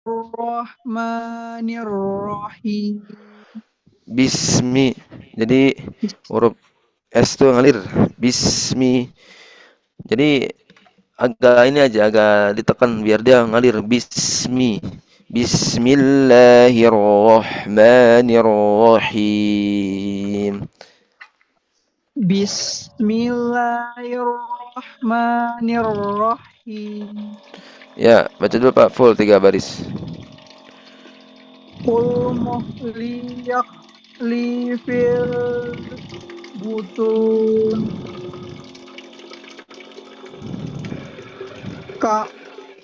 Bismillahirrahmanirrahim. Bismi. Jadi huruf S tuh ngalir. Bismi. Jadi agak ini aja, agak ditekan biar dia ngalir. Bismi. Bismillahirrahmanirrahim. Bismillahirrahmanirrahim. Ya, baca dulu Pak, full 3 baris. Qul muhliyak li fil butun ka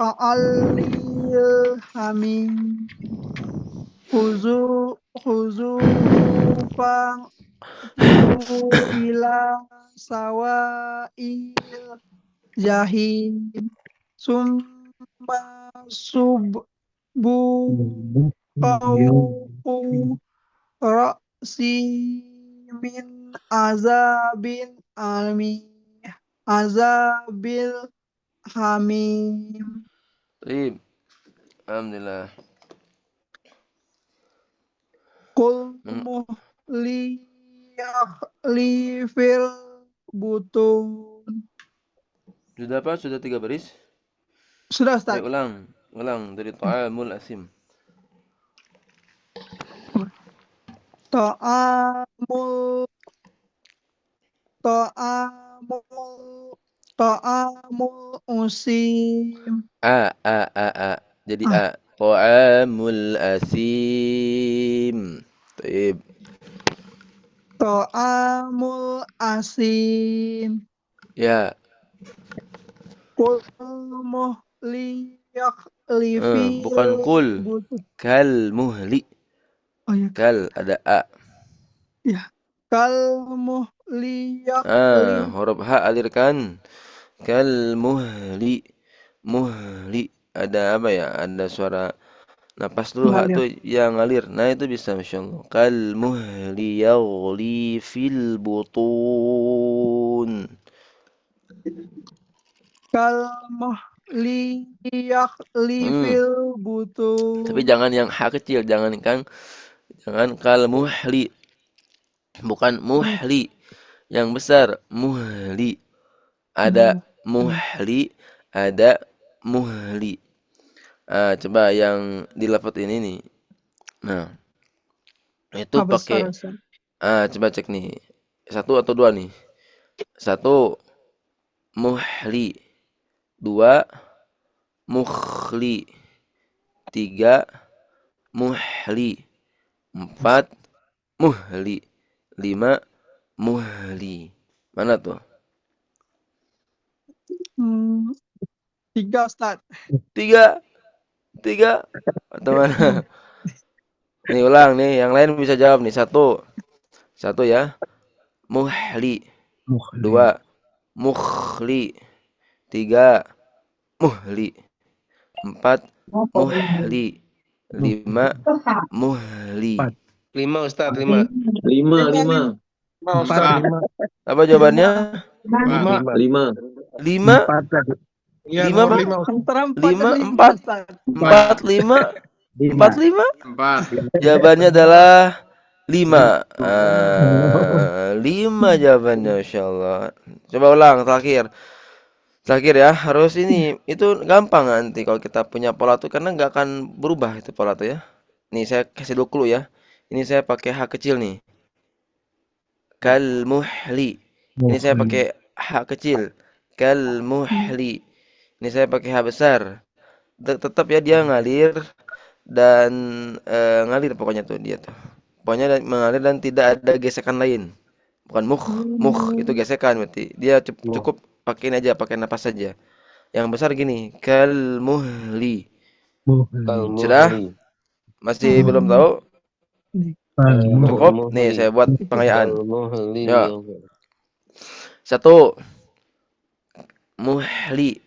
ka'alil hamim. Khuzu khuzuhu fa'tilu ila sawa'il jahim. Summa subbu fawqu ra'si min azabin azabil hamim. Baik. Alhamdulillah. Qul muhli fil butun. Sudah Pak? Sudah 3 baris? Sudah, Ustaz. Ulang. Ulang dari ta'amul asim. Ta'amul ta'amul ta'amul usim. A. Jadi A. Ta'amul asim. Baik. Ta'amul asim. Ya. Qul muhli Bukan fil kul. butun. Kal muhli. Oh ya, Kal ada A. ya. Kal muhli Huruf H alirkan. Kal muhli. Muhli. Ada apa ya? Ada suara napas dulu H ngalir. tuh yang ngalir. Nah, itu bisa Masya Allah. Kal muhli yaghli fil butun. Kal muhli Hmm. fil Tapi butun. jangan yang H kecil, jangan kal muhli, bukan muhli. Yang besar muhli. Ada muhli, ada muhli. Coba yang dilafat ini nih. Nah, itu pakai Besar, Ustaz. coba cek nih. 1 atau 2 nih. 1 muhli, 2 mukhli, 3 muhli, 4 muhli, 5 muhli. Mana tuh? 3, Ustaz. 3 3 atau mana? Nih ulang nih, yang lain bisa jawab nih. Satu ya. Muhli. 2 mukhli. 3 muhli. 4 muhli. 5 muhli. 5 Ustaz, 5. 5, 5. 5 Ustaz. 5. Apa jawabannya? 5. 5. 5? Iya, 5 nomor Pak? 5 Ustaz. Antara 4 dan 5, 5, 4, Ustaz. 4, 5, 4, 5? 4. Jawabannya adalah 5. 5 jawabannya, Masya Allah. Coba ulang terakhir. Terakhir ya, harus ini. Itu gampang nanti kalau kita punya pola tuh karena nggak akan berubah itu pola tuh ya. Nih saya kasih dulu clue ya. Ini saya pakai H kecil nih. Kal muhli. Ini saya pakai H kecil. Kal muhli. Ini saya pakai H besar. Tetap ya dia ngalir dan ngalir pokoknya tuh dia tuh. Pokoknya mengalir dan tidak ada gesekan lain. Bukan itu gesekan berarti. Dia cukup pakai ini aja, pakai napas saja. Yang besar gini, kal muhli. Sudah? Al-Muhli. Masih belum tahu? Cukup? Nih Al-Muhli. saya buat pengayaan. Al-Muhli. Ya. 1 muhli.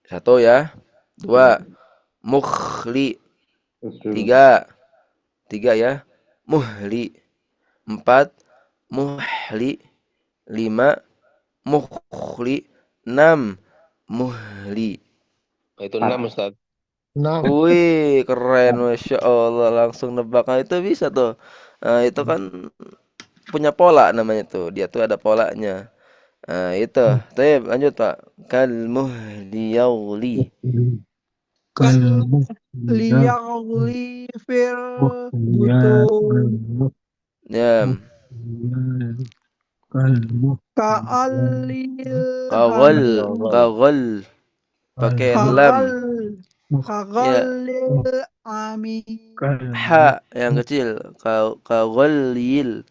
1 ya. 2 mukhli. 3 ya. Muhli. 4 muhli. 5 mukhli. 6 muhli. Itu 6 Ustaz. Enam. Wih, keren, masya Allah, langsung nebak. Nah, itu bisa tuh. Nah, itu kan punya pola namanya tuh. Dia tuh ada polanya. Nah, itu. Tapi lanjut Pak. Kal muhliyawli. Kal Kalmuhliyak liyaghli fil butun. muhliyat Ya, kalmuhliyat Ka'alil kagol, hamim. kagol. Pakai lam. Kagal. Ya, Kagalil amim. ha yang kecil. Kagolil.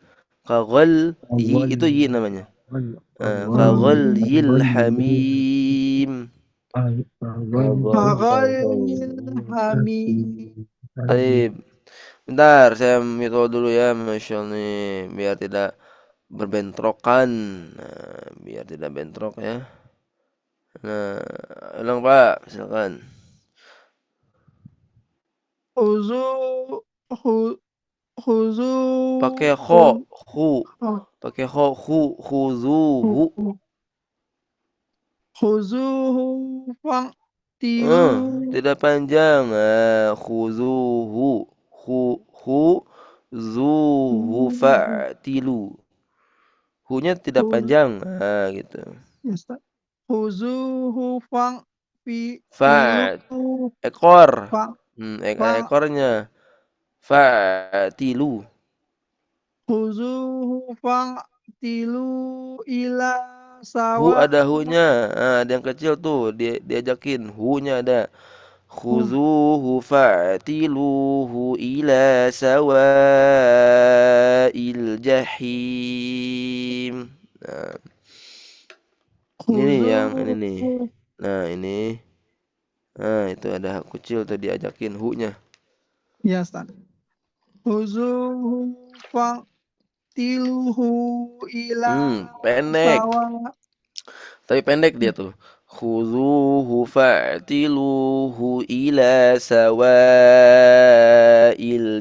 Kagol yi itu yi namanya. Kagol yil hamim. Kagalil hamim. Baik. Bentar, saya mute dulu ya, Masya Allah nih, biar tidak berbentrokan. Nah, biar tidak bentrok ya. Nah, ulang Pak, silakan. Khuzu khu- khuzu Pakai khud- khu, pakai khuzuhu. khu- khuzuhu fa'tilu Tidak panjang. Khuzuhu, khuzuhu fa'tilu. Hu-nya tidak Khuzu- panjang. Nah, gitu. ya, Ustaz. Khuzuhu fa'tilu Fa ekor. fa- fa- Ekornya. Fa'tilu. khuzuhu fa'tilu ila Hu sawa ada hu-nya. Ada yang kecil tuh, diajakin. Hu-nya ada. Khuzuhu fa'tiluhu ila sawa'il jahim. Nah, ini nih yang ini nih. khuzuhu Nah, ini. Nah, itu ada kecil tuh diajakin hu-nya. ya Ustaz. Khuzuhu fa'tiluhu ila Pendek. sawa Tapi pendek dia tuh. Khuzuhu fa'tiluhu ila sawa'il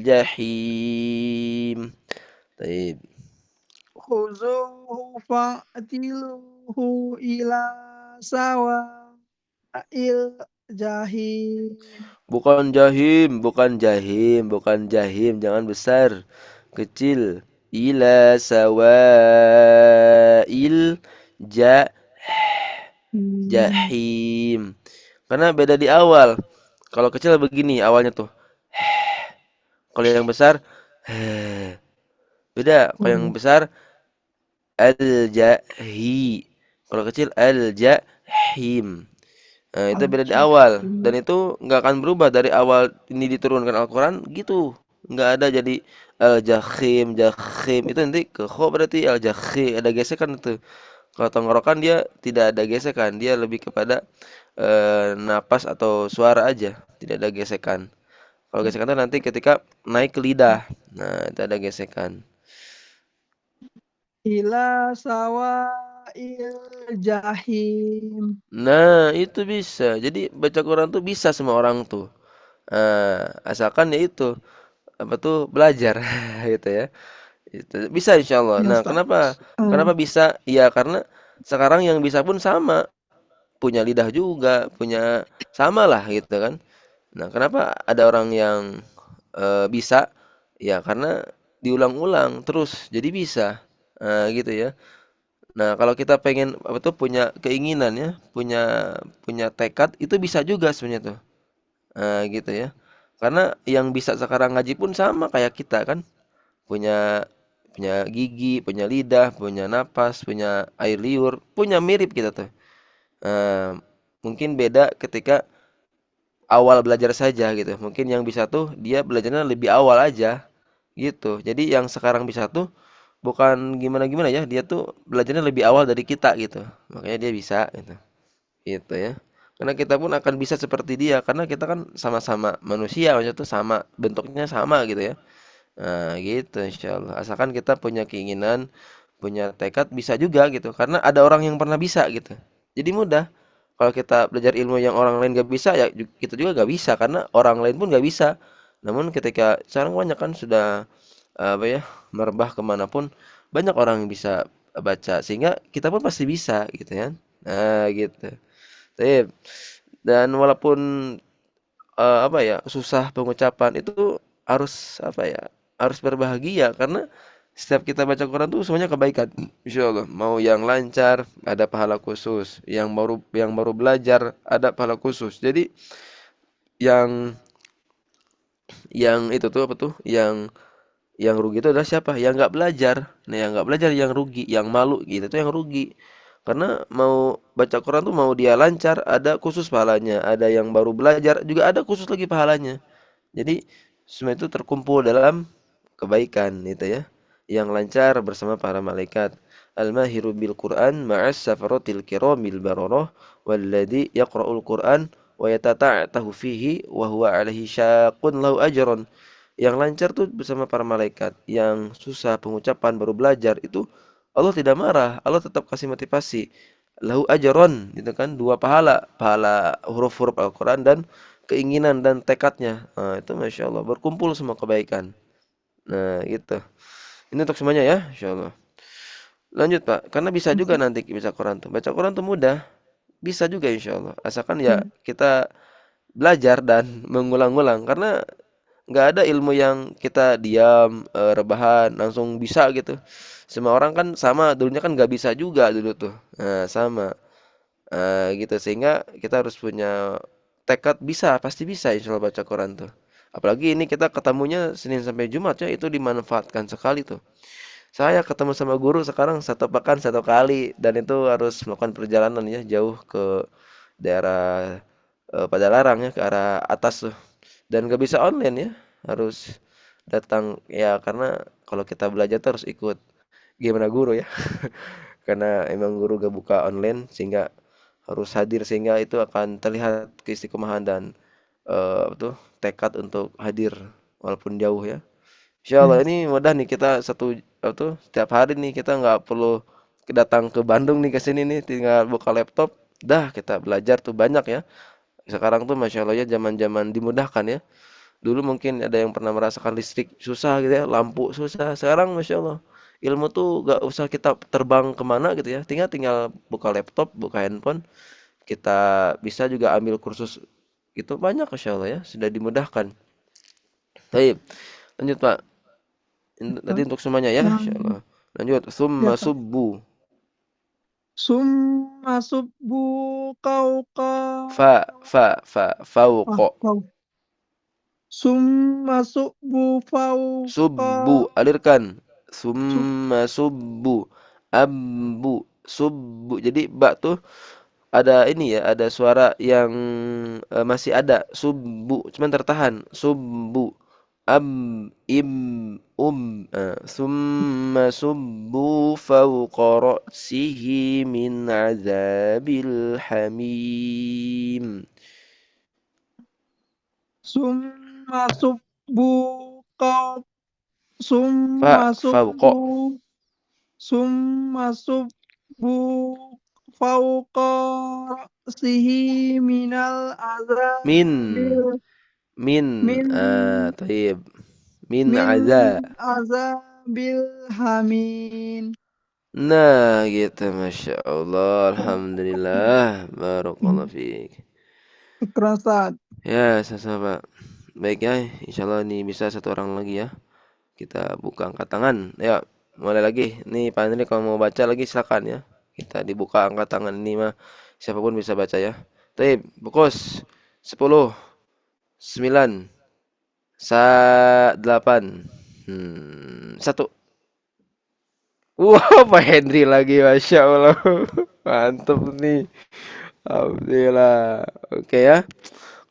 jahim. Baik. khuzuhu fa'tiluhu ila sawa il jahim. Bukan jahim, bukan jahim, bukan jahim. Jangan besar. Kecil. Ila sawa'il jahim. Karena beda di awal. Kalau kecil begini awalnya tuh. Kalau yang besar beda. Kalau yang besar al-jahi. Kalau kecil al-jahim. Nah, itu beda di awal dan itu nggak akan berubah dari awal ini diturunkan Al-Qur'an gitu. Nggak ada jadi al-jahim, jahim itu nanti ke kho berarti al-jahi ada gesekan itu. Kalau tenggorokan dia tidak ada gesekan, dia lebih kepada napas atau suara aja, tidak ada gesekan. Kalau gesekan itu nanti ketika naik ke lidah. Nah, itu ada gesekan. Ila sawa il jahim. Nah, itu bisa. Jadi baca Quran tuh bisa semua orang tuh. Asalkan ya itu apa tuh belajar gitu ya. Itu bisa insyaallah. Ya Nah, Ustaz. kenapa? Kenapa bisa? Ya karena sekarang yang bisa pun sama, punya lidah juga, punya sama lah gitu kan. Nah, kenapa ada orang yang bisa? Ya karena diulang-ulang terus jadi bisa. Gitu ya. Nah, kalau kita pengen apa tuh punya keinginan ya, punya punya tekad itu bisa juga sebenarnya tuh. Gitu ya. Karena yang bisa sekarang ngaji pun sama kayak kita kan, punya punya gigi, punya lidah, punya napas, punya air liur, punya mirip kita tuh. Eee, Mungkin beda ketika awal belajar saja gitu. Mungkin yang bisa tuh dia belajarnya lebih awal aja gitu. Jadi yang sekarang bisa tuh bukan gimana-gimana ya, dia tuh belajarnya lebih awal dari kita gitu. Makanya dia bisa gitu. Gitu ya. Karena kita pun akan bisa seperti dia karena kita kan sama-sama manusia, maksudnya tuh sama bentuknya sama gitu ya. Nah, gitu insyaallah. Asalkan kita punya keinginan, punya tekad bisa juga gitu. Karena ada orang yang pernah bisa gitu. Jadi mudah. Kalau kita belajar ilmu yang orang lain gak bisa ya kita juga gak bisa karena orang lain pun gak bisa. Namun ketika sekarang banyak kan sudah apa ya merebah kemanapun banyak orang yang bisa baca sehingga kita pun pasti bisa gitu ya. Nah, gitu. Sip. Dan walaupun apa ya, susah pengucapan itu harus apa ya, harus berbahagia karena setiap kita baca Quran tuh semuanya kebaikan. Insyaallah. Mau yang lancar ada pahala khusus, yang baru belajar ada pahala khusus. Jadi yang itu tuh apa tuh? Yang rugi itu adalah siapa? Yang nggak belajar. Nah, yang nggak belajar yang rugi, yang malu gitu tuh yang rugi. Karena mau baca Quran tuh mau dia lancar ada khusus pahalanya, ada yang baru belajar juga ada khusus lagi pahalanya. Jadi semua itu terkumpul dalam kebaikan itu ya. Yang lancar bersama para malaikat. Al-mahiru bil Qur'an ma'as safaratil kiramil bararah walladzi yaqra'ul Qur'an wa yatata'tahu fihi wa huwa 'alaihi syaqqun lahu ajrun. Yang lancar tuh bersama para malaikat. Yang susah pengucapan baru belajar itu Allah tidak marah, Allah tetap kasih motivasi. Lahu ajron, gitu kan, dua pahala, pahala huruf-huruf Al-Quran dan keinginan dan tekadnya. Nah, itu Masya Allah, berkumpul semua kebaikan. Nah, gitu. Ini untuk semuanya ya, Insya Allah. Lanjut Pak, karena bisa juga nanti baca Quran tuh. Baca Quran tuh mudah, bisa juga Insya Allah. Asalkan ya kita belajar dan mengulang-ulang. Karena nggak ada ilmu yang kita diam, rebahan, langsung bisa gitu. Semua orang kan sama, dulunya kan nggak bisa juga dulu tuh. Nah, sama. Gitu sehingga kita harus punya tekad bisa, pasti bisa insya Allah baca Quran tuh. Apalagi ini kita ketemunya Senin sampai Jumat ya, itu dimanfaatkan sekali tuh. Saya ketemu sama guru sekarang satu pekan satu kali dan itu harus melakukan perjalanan ya jauh ke daerah Padalarang ya ke arah atas tuh. Dan gak bisa online ya, harus datang ya karena kalau kita belajar tuh harus ikut gimana guru ya. Karena emang guru gak buka online sehingga harus hadir sehingga itu akan terlihat keistiqomahan dan apa tuh tekad untuk hadir walaupun jauh ya. Insyaallah ini mudah nih kita apa tuh setiap hari nih kita nggak perlu datang ke Bandung nih ke sini nih tinggal buka laptop dah kita belajar tuh banyak ya. Sekarang tuh Masya Allah ya zaman-zaman dimudahkan ya. Dulu mungkin ada yang pernah merasakan listrik susah gitu ya, lampu susah. Sekarang Masya Allah ilmu tuh gak usah kita terbang kemana gitu ya. Tinggal tinggal buka laptop, buka handphone, kita bisa juga ambil kursus itu banyak Masya Allah ya, sudah dimudahkan. Baik, lanjut Pak. Tadi untuk semuanya ya, Insya Allah. Lanjut, summa subbu. Summa subbu kauka. Fauqo. Summa subbu fauqa. Subbu, alirkan. Summa subbu. Abbu, subbu. Jadi bak tuh ada ini ya, ada suara yang masih ada. Subbu, cuman tertahan. Subbu. Am, im, summa subbu fawqa ra'sihi min azabil hamim. Summa subbu kau. Summa Fawqa. subbu fauqa ra'sihi minal azab. Min, taib. Min Min azabil hamin. Nah, gitu, Masya Allah. Alhamdulillah. Barakallahu fiik. Ikra Ustaz. Ya, sama-sama. Baik ya, insya Allah ini bisa satu orang lagi ya. Kita buka angkat tangan. Ya, mulai lagi. Nih, Pak Andri kalau mau baca lagi silakan ya. Kita dibuka angkat tangan ini mah. Siapapun bisa baca ya. Taib, fokus. 10, 9, 8, 1. Wah, Pak Henry lagi, Masya Allah. Mantap nih. Alhamdulillah. Oke ya.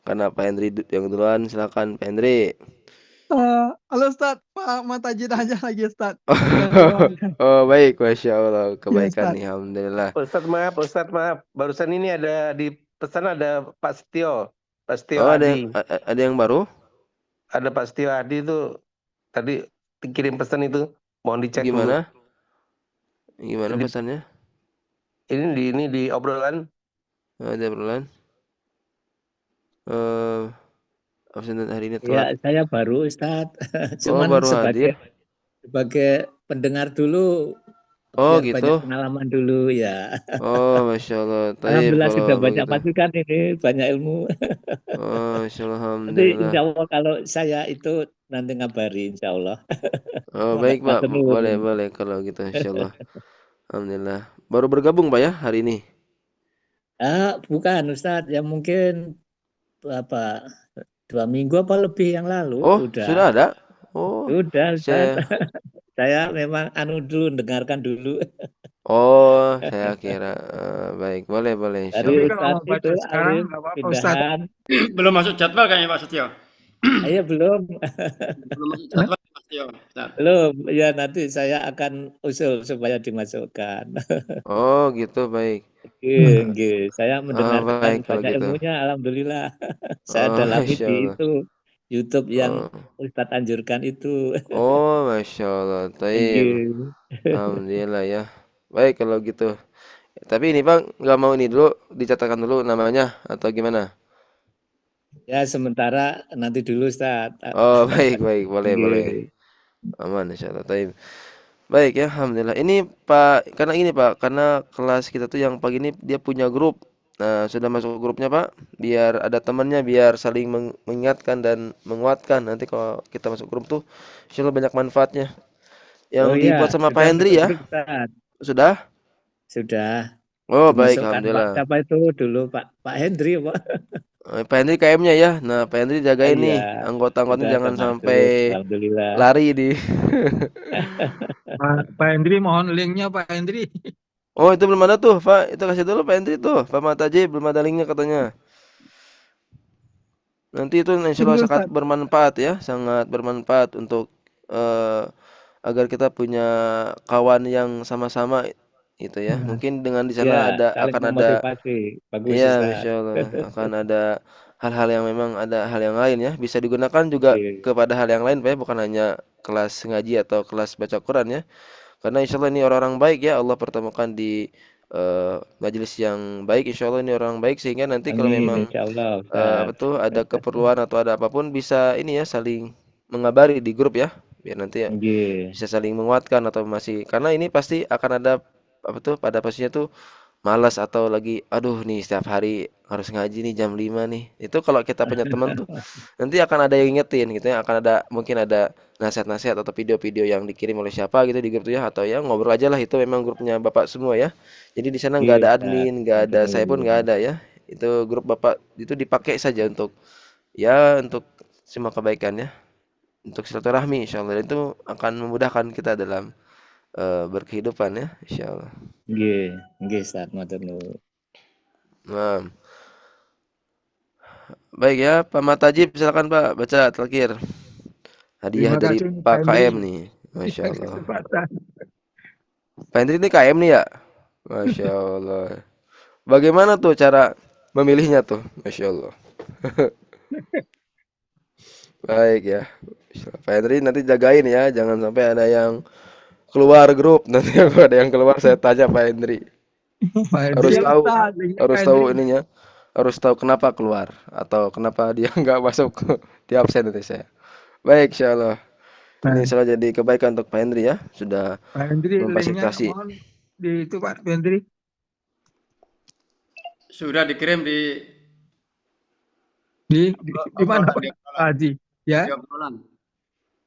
Karena Pak Henry yang duluan, silakan Pak Henry. Halo Ustaz, Pak Matajid aja lagi Ustaz. Oh, baik, Masya Allah. Ya, Kebaikan Ustaz. nih, Alhamdulillah. Ustadz maaf. Barusan ini ada di pesan ada Pak Setio. Pak Setio Oh, Adi. ada yang baru? Ada Pak Setio Adi itu tadi kirim pesan itu. Mohon dicek dulu. Gimana pesannya? Ini di obrolan. Ada obrolan. Absen hari ini Ya, telat. saya baru Ustadz. Oh, Cuman baru hadir. sebagai pendengar dulu Oh, biar banyak gitu. pengalaman dulu ya. Oh, Masya Allah. Taib Alhamdulillah kalau sudah banyak begitu. masukan ini, banyak ilmu. Oh, Masya Allah, Nanti Alhamdulillah. insya Allah kalau saya itu nanti ngabari insya Allah. Oh, baik, Pak. Matur Boleh, nuwun. boleh kalau gitu, Insya Allah. Alhamdulillah. Baru bergabung, Pak ya, hari ini? Bukan Ustadz, ya mungkin apa 2 minggu apa lebih yang lalu Oh, sudah ada? Oh, Sudah Ustadz. saya Saya memang dulu dengarkan dulu saya kira baik, boleh boleh dari Tapi insyaallah. kalau mau Ustadz itu baca sekarang alim nggak apa-apa Ustaz. pindahan. Belum masuk jadwal kayaknya Pak Setio. Iya belum, Belum masuk jadwal Pak Setio. Ustaz. belum. Ya nanti saya akan usul supaya dimasukkan. Oh, gitu baik. Nggih. Saya Baik mendengarkan kalau banyak gitu. ilmunya, alhamdulillah. Saya Oh, dalami Masya di Allah. itu YouTube yang Oh, Ustadz anjurkan itu. oh Masya Allah. Taib. Nggih. Alhamdulillah ya. Baik kalau gitu. Tapi ini Bang, nggak mau ini dulu dicatatkan dulu namanya atau gimana? Ya sementara nanti dulu Ustadz. Oh, baik baik, boleh boleh. Nggih. Aman insyaallah. Taib. Baik ya, alhamdulillah. Ini Pak, karena ini Pak, karena kelas kita tuh yang pagi ini dia punya grup. Nah, sudah masuk ke grupnya Pak, biar ada temannya, biar saling mengingatkan dan menguatkan. Nanti kalau kita masuk grup tuh, insyaallah banyak manfaatnya. Yang Oh dibuat ya, sama Pak sudah Hendri masuk ya, grup Ustadz. sudah? Sudah Oh baik, dimasukkan Pak. alhamdulillah. Siapa itu dulu Pak Hendri Pak? Pak Hendri KM-nya ya. Nah, Pak Hendri jagain nih, Iya, anggota-anggotanya sudah jangan sampai masuk. Alhamdulillah. lari di. Pak Hendri mohon linknya Pak Hendri. Oh itu belum ada tuh, Pak. Itu kasih dulu Pak Hendri tuh. Pak Mataji belum ada linknya katanya. Nanti itu insya Allah Tunggu sangat Ustaz. bermanfaat ya, sangat bermanfaat untuk agar kita punya kawan yang sama-sama itu ya. Nah, Mungkin dengan di sana Ya, ada saling akan ada memotivasi. Bagus iya Ustaz. insya Allah akan ada hal-hal yang memang ada hal yang lain ya. Bisa digunakan juga Oke. kepada hal yang lain Pak ya, bukan hanya kelas ngaji atau kelas baca Quran ya. Karena insya Allah ini orang-orang baik ya. Allah pertemukan di majelis yang baik. Insya Allah ini orang baik sehingga nanti kalau Amin, memang insya Allah apa Ustaz. tuh ada keperluan atau ada apapun bisa ini ya saling mengabari di grup ya. Biar nanti ya Nggih. bisa saling menguatkan atau masih karena ini pasti akan ada apa tuh pada pastinya tuh malas atau lagi aduh nih setiap hari harus ngaji nih jam 5 nih. Itu kalau kita punya teman tuh nanti akan ada yang ingetin gitu ya, akan ada mungkin ada nasihat-nasihat atau video-video yang dikirim oleh siapa gitu di grup tuh ya atau ya ngobrol aja lah itu memang grupnya Bapak semua ya. Jadi di sana nggak Nggih ada Ustaz. admin, nggak Matur ada saya pun nggak nuwun. ada ya. Itu grup Bapak itu dipakai saja untuk ya untuk semua kebaikan ya, untuk silaturahmi insyaallah dan itu akan memudahkan kita dalam berkehidupan ya insyaallah. Nggih Ustaz, matur nuwun. Nah, baik ya Pak Matajib silakan Pak baca terakhir. Hadiah Terima dari kasih Pak Pak KM Hendri. nih. Masya Allah. Kesempatan. Pak Hendri ini KM nih ya? Masya Allah. Bagaimana tuh cara memilihnya tuh? Masya Allah. Baik ya. Masya Allah. Pak Hendri nanti jagain ya. Jangan sampai ada yang keluar grup. Nanti kalau ada yang keluar saya tanya Pak Hendri. Pak Harus Hendri. tahu. Linknya Harus Pak tahu Hendri. ininya. Harus tahu kenapa keluar. Atau kenapa dia nggak masuk. Di absen nanti saya. Baik insya Allah. Ini Nah, selalu jadi kebaikan untuk Pak Hendri ya. Sudah Pak Hendri linknya memfasilitasi. mohon di itu Pak Hendri. Sudah dikirim di Di mana Pak Haji? Ya, obrolan.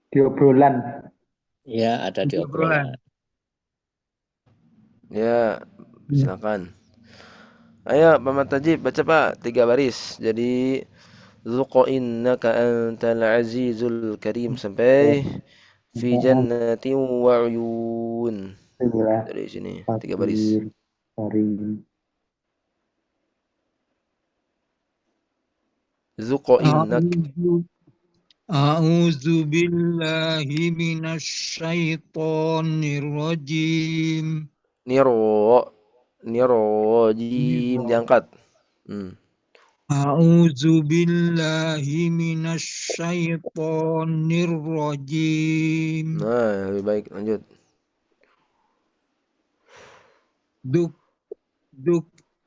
Di obrolan. Ya, ada di di obrolan. obrolan. Ya, silakan. Ayo Pak Matajib baca Pak 3 baris. Jadi Zuqa innaka antal azizul karim sampai fi jannatin wa uyun. Bismillah. Dari sini 3 baris. Karim. Zuqa innak A'udzu billahi minasyaitonir rajim. niro jim diangkat. A'udzu billahi minasyaitonir rajim. Nah, lebih baik lanjut. Duk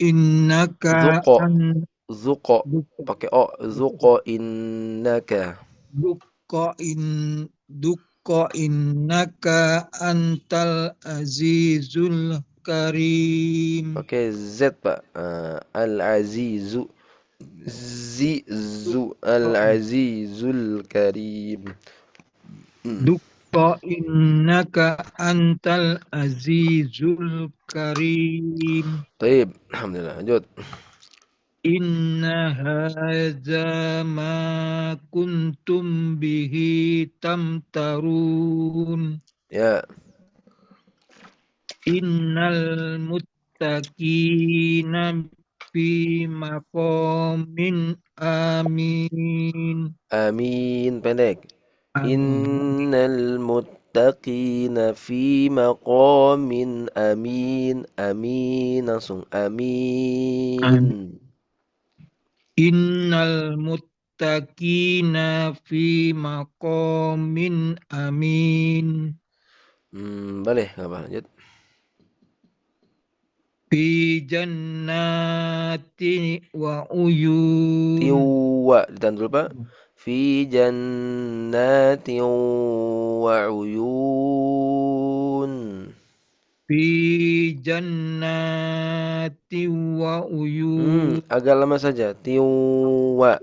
innaka Zuqa an Zuqa pakai o. Zuqa innaka. dukka in duk innaka antal azizul karim. Pakai Z, Pak. Al-Azizu. Al-Azizul Karim. Innaka antal azizul karim. Baik, alhamdulillah. Lanjut. Inna hadza ma kuntum bihi tamtarun. Ya. Innal muttaqina fi maqamin amin. Amin pendek. Amin. Innal muttaqina fi maqamin amin. Amin langsung. Amin. Innal muttaqina fi maqamin amin. Boleh, nggak apa, lanjut. Fi jannati wa uyun. Tiwa, ditahan dulu, Pak. Fi jannatin wa uyun. Fi jannati wa uyun. Agak lama saja. Tiwa.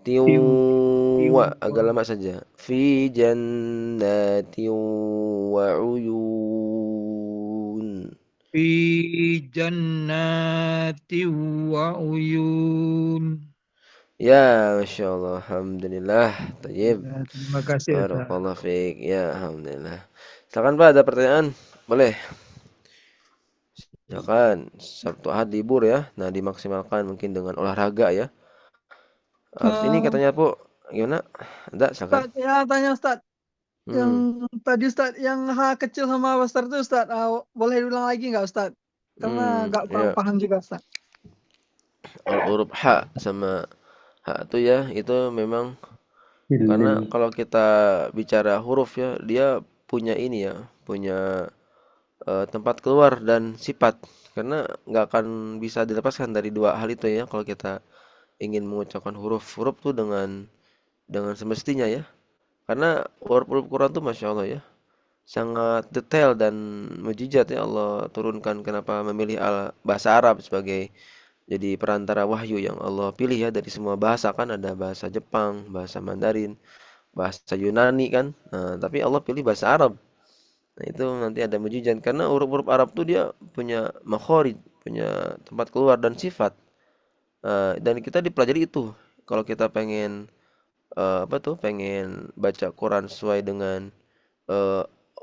Tiwa. Agak lama saja. Fi jannatin wa uyun. Fi jannati wa uyun. Ya, Masya Allah. Alhamdulillah. Tayyib. Ya, terima kasih Ustaz. Barakallah fiik. Ya, alhamdulillah. Silakan Pak, ada pertanyaan? Boleh. Silakan. Sabtu Ahad libur ya. Nah, dimaksimalkan mungkin dengan olahraga ya. Harus ini katanya, Bu. Gimana? Ada, silakan. Ustaz, ya tanya Ustaz. Yang tadi Ustaz, yang H kecil sama H besar itu Ustaz, boleh diulang lagi nggak Ustaz? Karena nggak Ya. paham juga Ustaz. Huruf H sama H itu ya, itu memang karena kalau kita bicara huruf ya, dia punya ini ya, punya tempat keluar dan sifat. Karena nggak akan bisa dilepaskan dari dua hal itu ya, kalau kita ingin mengucapkan huruf-huruf tuh dengan semestinya ya. Karena huruf-huruf Quran tuh Masya Allah ya, sangat detail dan mujizat ya. Allah turunkan, kenapa memilih bahasa Arab sebagai jadi perantara wahyu yang Allah pilih ya. Dari semua bahasa kan ada bahasa Jepang, bahasa Mandarin, bahasa Yunani kan. Nah, tapi Allah pilih bahasa Arab. Nah, itu nanti ada mujizat karena huruf-huruf Arab tuh dia punya makhraj, punya tempat keluar dan sifat. Dan kita dipelajari itu. Kalau kita pengen pengen baca Quran sesuai dengan eh,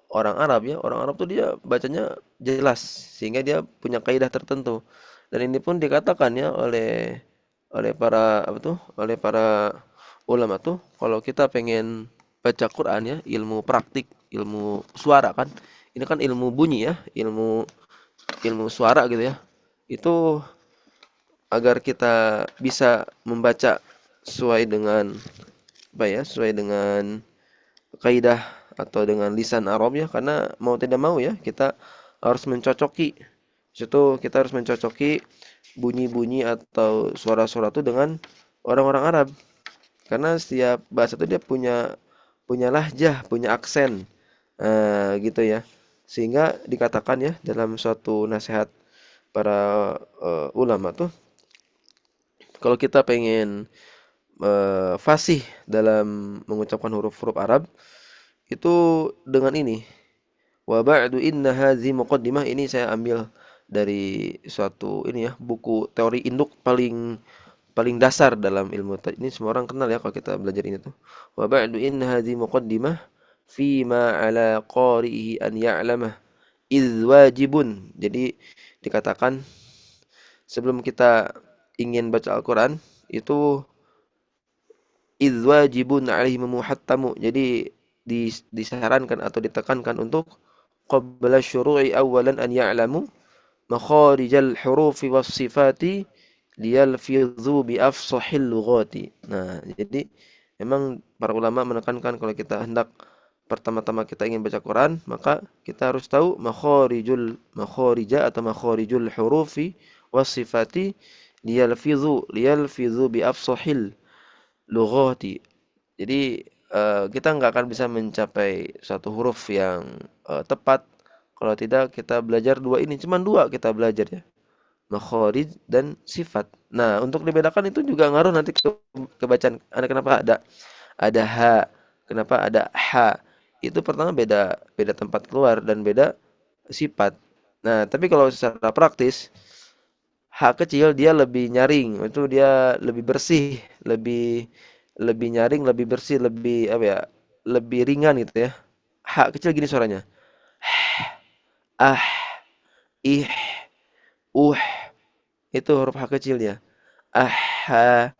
orang Arab ya. Orang Arab tuh dia bacanya jelas sehingga dia punya kaidah tertentu. Dan ini pun dikatakan ya oleh para ulama tuh, kalau kita pengen baca Quran ya, ilmu praktik, ilmu suara kan. Ini kan ilmu bunyi ya, ilmu suara gitu ya. Itu agar kita bisa membaca sesuai dengan sesuai dengan kaidah atau dengan lisan Arab ya, karena mau tidak mau ya kita harus mencocoki. Situ kita harus mencocoki bunyi-bunyi atau suara-suara itu dengan orang-orang Arab. Karena setiap bahasa itu dia punya lahjah, punya aksen. Gitu ya. Sehingga dikatakan ya dalam suatu nasihat para ulama tuh, kalau kita pengen fasih dalam mengucapkan huruf-huruf Arab itu dengan ini. Wa ba'du inna hadzi muqaddimah, ini saya ambil dari suatu ini ya, buku teori induk paling dasar dalam ilmu. Ini semua orang kenal ya kalau kita belajar ini tuh. Wa ba'du inna hadzi muqaddimah fi ma 'ala qari'ihi an ya'lamah idz wajibun. Jadi dikatakan sebelum kita ingin baca Al-Qur'an itu idz wajibun 'alaihi muhattamu. Jadi disarankan atau ditekankan untuk qabla syuru'i awalan an ya'lamu makharijal hurufi was sifati liyalfidhu bi afsahil lughati. Nah, jadi memang para ulama menekankan kalau kita hendak pertama-tama kita ingin baca Quran, maka kita harus tahu makharija atau makharijul hurufi was sifati liyalfidhu bi afsahil lughati. Jadi kita nggak akan bisa mencapai suatu huruf yang tepat kalau tidak kita belajar dua ini. Cuman dua kita belajar ya, makhraj dan sifat. Nah, untuk dibedakan itu juga ngaruh nanti ke bacaan. Ada kenapa ada ha, kenapa ada ha. Itu pertama beda beda tempat keluar dan beda sifat. Nah, tapi kalau secara praktis ha kecil dia lebih nyaring, itu dia lebih bersih, lebih lebih nyaring, lebih bersih, lebih apa ya? Lebih ringan gitu ya. Ha kecil gini suaranya. Ah, ih, uh, itu huruf H kecil ya. Ah, ha.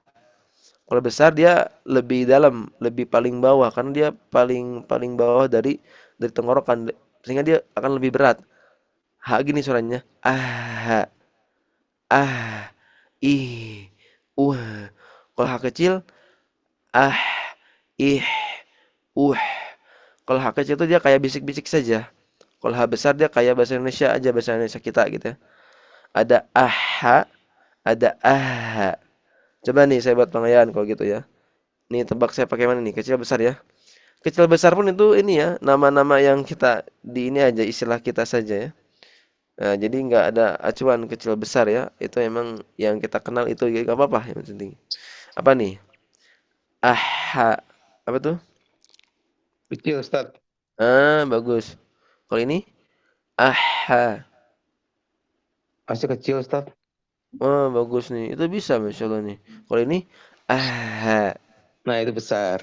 Kalau besar dia lebih dalam, lebih paling bawah karena dia paling paling bawah dari tenggorokan sehingga dia akan lebih berat. Ha gini suaranya. Ah, ah, ih, Kalau H kecil ah, ih, uh. Kalau H kecil itu dia kayak bisik-bisik saja. Kalau H besar dia kayak bahasa Indonesia aja, bahasa Indonesia kita gitu ya. Ada aha, ada aha. Coba nih saya buat pengayaan kalau gitu ya. Nih tebak saya pakai mana nih? Kecil besar ya. Kecil besar pun itu ini ya, nama-nama yang kita di ini aja istilah kita saja ya. Nah, jadi nggak ada acuan kecil besar ya. Itu emang yang kita kenal itu ya nggak apa-apa yang penting. Apa nih? Aha. Apa tuh? Kecil Ustaz. Bagus. Kalau ini aha. Masih kecil Ustaz. Bagus nih. Itu bisa Masya Allah nih. Kalau ini aha. Nah, itu besar.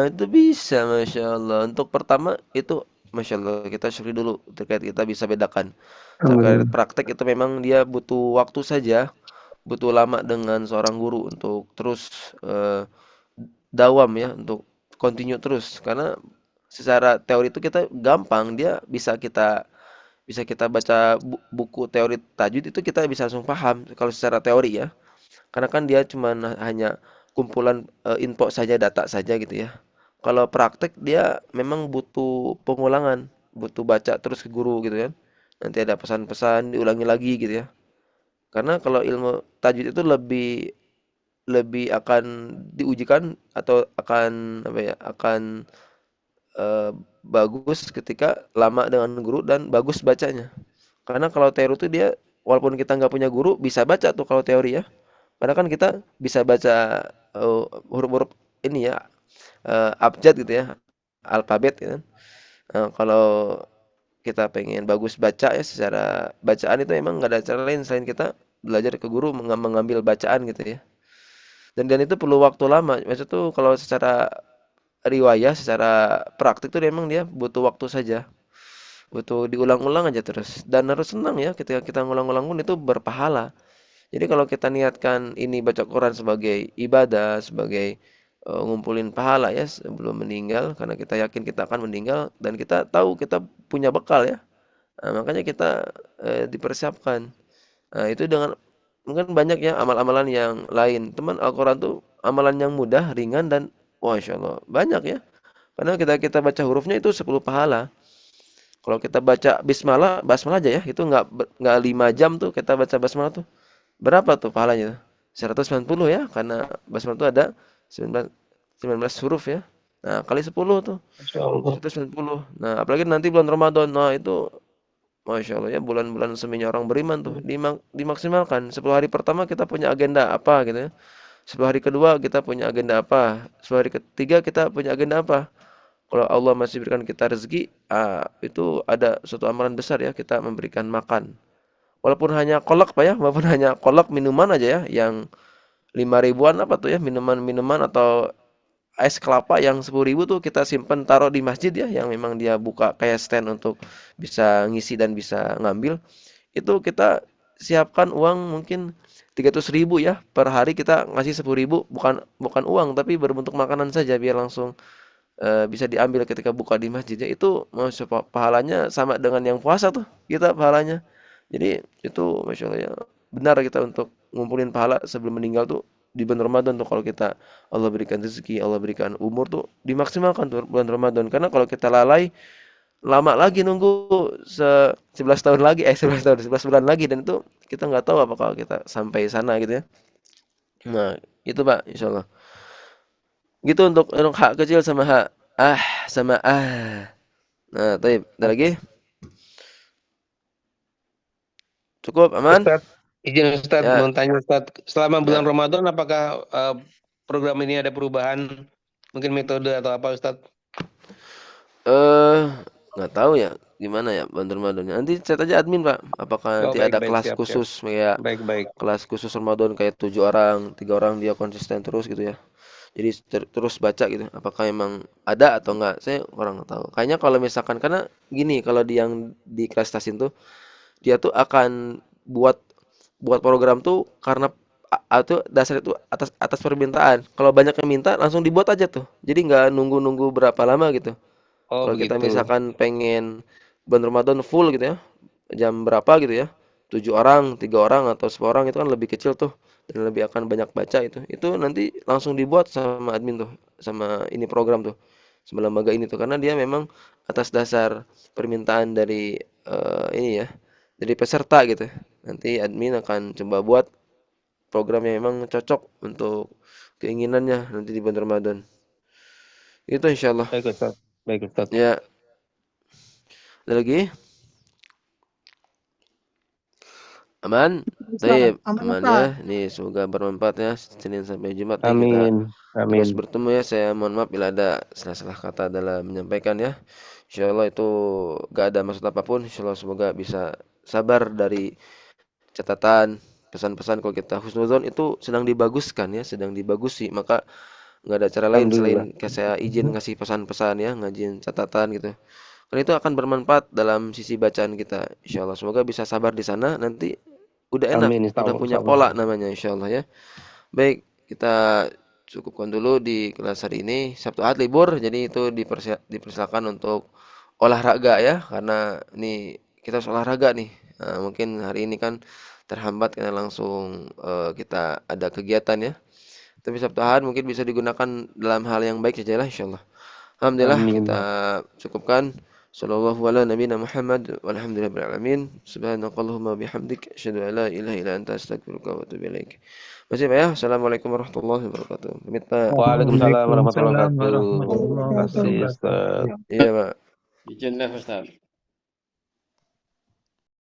Itu bisa Masya Allah. Untuk pertama itu Masya Allah kita syukuri dulu terkait kita bisa bedakan. Terkait praktek itu memang dia butuh waktu saja, butuh lama dengan seorang guru untuk terus dawam ya, untuk continue terus. Karena secara teori itu kita gampang, dia bisa kita baca buku teori tajwid itu kita bisa langsung paham kalau secara teori ya. Karena kan dia cuma hanya kumpulan info saja, data saja gitu ya. Kalau praktek dia memang butuh pengulangan, butuh baca terus ke guru gitu kan. Nanti ada pesan-pesan diulangi lagi gitu ya. Karena kalau ilmu tajwid itu lebih lebih akan diujikan atau akan apa ya, akan bagus ketika lama dengan guru dan bagus bacanya. Karena kalau teori itu dia walaupun kita nggak punya guru bisa baca tuh kalau teori ya. Karena kan kita bisa baca huruf-huruf ini ya, abjad gitu ya, alfabet gitu kan. Kalau kita pengen bagus baca ya secara bacaan itu emang nggak ada cara lain selain kita belajar ke guru mengambil bacaan gitu ya. Dan itu perlu waktu lama. Maksud tuh kalau secara riwayah, secara praktik tuh memang dia butuh waktu saja. Butuh diulang-ulang aja terus. Dan harus senang ya ketika kita ngulang-ulang pun itu berpahala. Jadi kalau kita niatkan ini baca Quran sebagai ibadah, sebagai ngumpulin pahala ya sebelum meninggal, karena kita yakin kita akan meninggal dan kita tahu kita punya bekal ya. Nah, makanya kita dipersiapkan. Nah, itu dengan mungkin banyak ya amal-amalan yang lain. Teman Al-Quran tuh amalan yang mudah, ringan dan Masya Allah banyak ya. Karena kita baca hurufnya itu 10 pahala. Kalau kita baca basmalah aja ya, itu nggak 5 jam tuh kita baca basmalah tuh. Berapa tuh pahalanya? 190 ya, karena basmalah itu ada 19 huruf ya. Nah, kali 10 tuh Masya Allah. 190. Nah, apalagi nanti bulan Ramadan. Nah, itu Masya Allah ya, bulan-bulan seminya orang beriman tuh dimaksimalkan. 10 hari pertama kita punya agenda apa gitu ya. 10 hari kedua kita punya agenda apa. 10 hari ketiga kita punya agenda apa. Kalau Allah masih berikan kita rezeki, itu ada suatu amalan besar ya kita memberikan makan. Walaupun hanya kolak Pak ya, walaupun hanya kolak minuman aja ya, yang 5 ribuan apa tuh ya, minuman-minuman atau es kelapa yang 10.000 tuh kita simpen taruh di masjid ya, yang memang dia buka kayak stand untuk bisa ngisi dan bisa ngambil. Itu kita siapkan uang mungkin 300.000 ya per hari kita ngasih 10.000 bukan bukan uang tapi berbentuk makanan saja biar langsung bisa diambil ketika buka di masjid ya. Itu pahalanya sama dengan yang puasa tuh kita pahalanya. Jadi itu Masya Allah ya, benar kita untuk ngumpulin pahala sebelum meninggal tuh di bulan Ramadan tuh kalau kita Allah berikan rezeki, Allah berikan umur tuh dimaksimalkan tuh bulan Ramadan. Karena kalau kita lalai lama lagi nunggu 11 tahun lagi 11 tahun 11 bulan lagi dan itu kita nggak tahu apakah kita sampai sana gitu ya. Nah, itu Pak insyaallah. Gitu untuk hak kecil sama hak sama Nah, taib. Ada lagi? Cukup, aman? Ustadz, izin Ustadz Ya, mau tanya Ustadz, selama bulan ya. Ramadan apakah program ini ada perubahan, mungkin metode atau apa Ustadz? Eh, nggak tahu ya gimana ya bulan Ramadannya. Nanti chat aja admin, Pak. Apakah Oh nanti baik ada baik kelas siap siap. khusus kayak Baik baik. kelas khusus Ramadan kayak 7 orang, 3 orang dia konsisten terus gitu ya. Jadi terus baca gitu. Apakah emang ada atau enggak? Saya kurang tahu. Kayaknya kalau misalkan karena gini, kalau di yang di kelas tasin tuh dia tuh akan buat buat program tuh karena tuh dasar itu atas atas permintaan. Kalau banyak yang minta langsung dibuat aja tuh. Jadi nggak nunggu-nunggu berapa lama gitu. Oh Kalau kita begitu. misalkan pengen bulan Ramadan full gitu ya, jam berapa gitu ya, 7 orang, 3 orang atau 10 orang itu kan lebih kecil tuh dan lebih akan banyak baca itu. Itu nanti langsung dibuat sama admin tuh, sama ini program tuh, sama lembaga ini tuh karena dia memang atas dasar permintaan dari ini ya, dari peserta gitu. Nanti admin akan coba buat program yang memang cocok untuk keinginannya nanti di bulan Ramadan. Itu insyaallah. Baik Ustadz. Baik Ustadz. Ya, ada lagi? Aman? Ustaz. Baik, Aman aman Ustaz. ya. Ini semoga bermanfaat ya. Senin sampai Jumat nih kita Amin. terus Amin. bertemu ya. Saya mohon maaf bila ada salah-salah kata dalam menyampaikan ya. Insyaallah itu gak ada maksud apapun. Insyaallah semoga bisa sabar dari catatan, pesan-pesan kalau kita husnuzon itu sedang dibaguskan ya, sedang dibagusi. Maka nggak ada cara lain selain Alhamdulillah. saya izin ngasih pesan-pesan ya, ngajin catatan gitu. Karena itu akan bermanfaat dalam sisi bacaan kita. Insyaallah semoga bisa sabar di sana nanti udah enak, Amin. udah punya Insyaallah. pola namanya insyaallah ya. Baik, kita cukupkan dulu di kelas hari ini. Sabtu Ahad libur, jadi itu dipersilakan untuk olahraga ya, karena ini kita harus olahraga nih. Nah, mungkin hari ini kan terhambat karena langsung kita ada kegiatan ya. Tapi Sabtu Ahad mungkin bisa digunakan dalam hal yang baik saja lah insyaallah. Alhamdulillah Amin. kita cukupkan. Sallallahu ala nabiyina Muhammad walhamdulillahil alamin. Subhanakallahumma bihamdik asyhadu an la ilaha illa anta astaghfiruka wa atubu ilaik. Masih Pak ya. Assalamualaikum warahmatullahi wabarakatuh. Pamit Pak. Waalaikumsalam warahmatullahi Waalaikumsalam wabarakatuh. warahmatullahi Terima kasih wabarakatuh. Ustadz. Iya Pak. Izin Ustaz.